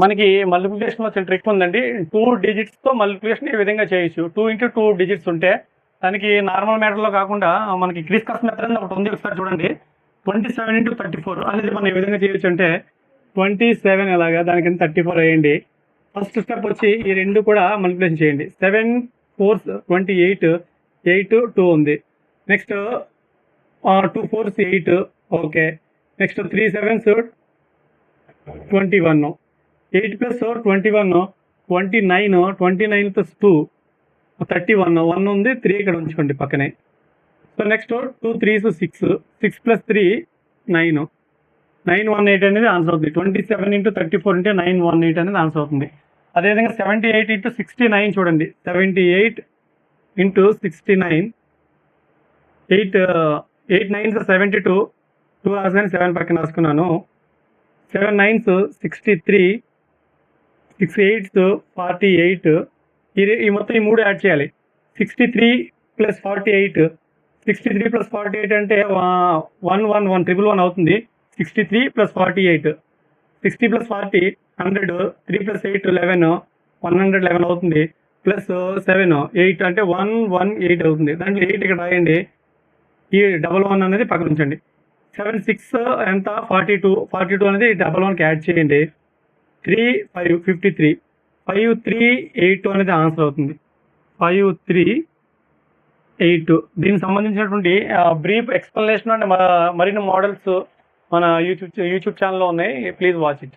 మనకి మల్టిప్లికేషన్ వచ్చిన ట్రిక్ ఉందండి. 2 డిజిట్స్‌తో మల్టిప్లికేషన్ ఈ విధంగా చేయొచ్చు. 2 ఇంటూ 2 డిజిట్స్ ఉంటే దానికి నార్మల్ మ్యాటర్‌లో కాకుండా మనకి క్రిస్కస్ మెథడ్ అని ఒకటి ఉంది. ఒకసారి చూడండి. 27 ఇంటూ 34 అనేది మనం ఏ విధంగా చేయొచ్చు అంటే 27 ఎలాగా దానికింత 34 వేయండి. ఫస్ట్ స్టెప్ వచ్చి ఈ రెండు కూడా మల్టిప్లికేషన్ చేయండి. 7 4 28 8 2 ఉంది. Next 2 4 8 okay. Next 3 7 21 8 plus 21 29 29 plus 2 31 1 ఉంది 3 ఇక్కడ ఉంచుకోండి పక్కనే. సో నెక్స్ట్ 2 3 6 6 ప్లస్ 3 9 918 అనేది ఆన్సర్ అవుతుంది. 27 ఇంటూ 34 అంటే 918 అనేది ఆన్సర్ అవుతుంది. అదేవిధంగా 78 ఇంటూ 69 చూడండి. 78 ఇంటూ 69 8 9s 72 2 రాసుకొని 7 పక్కన రాసుకున్నాను. 7 9s 63 6 8s 48 ఈ మొత్తం ఈ మూడు యాడ్ చేయాలి. 63 ప్లస్ 48 63 ప్లస్ 48 అంటే 111 అవుతుంది. 63 ప్లస్ 48 60 ప్లస్ 40 100 3 ప్లస్ 8 11 111 అవుతుంది. ప్లస్ 7 8 అంటే 118 అవుతుంది. దాంట్లో 8 ఇక్కడ రాయండి. ఈ 11 అనేది పక్కన ఉంచండి. 7 6 ఎంత 42 అనేది 11కి యాడ్ చేయండి. 3 5 53 5 3 8 అనేది ఆన్సర్ అవుతుంది. 5 3 8 దీనికి సంబంధించినటువంటి బ్రీఫ్ ఎక్స్ప్లెనేషన్ అండ్ మరిన్ని మోడల్స్ మన యూట్యూబ్ ఛానల్లో ఉన్నాయి. Please watch it.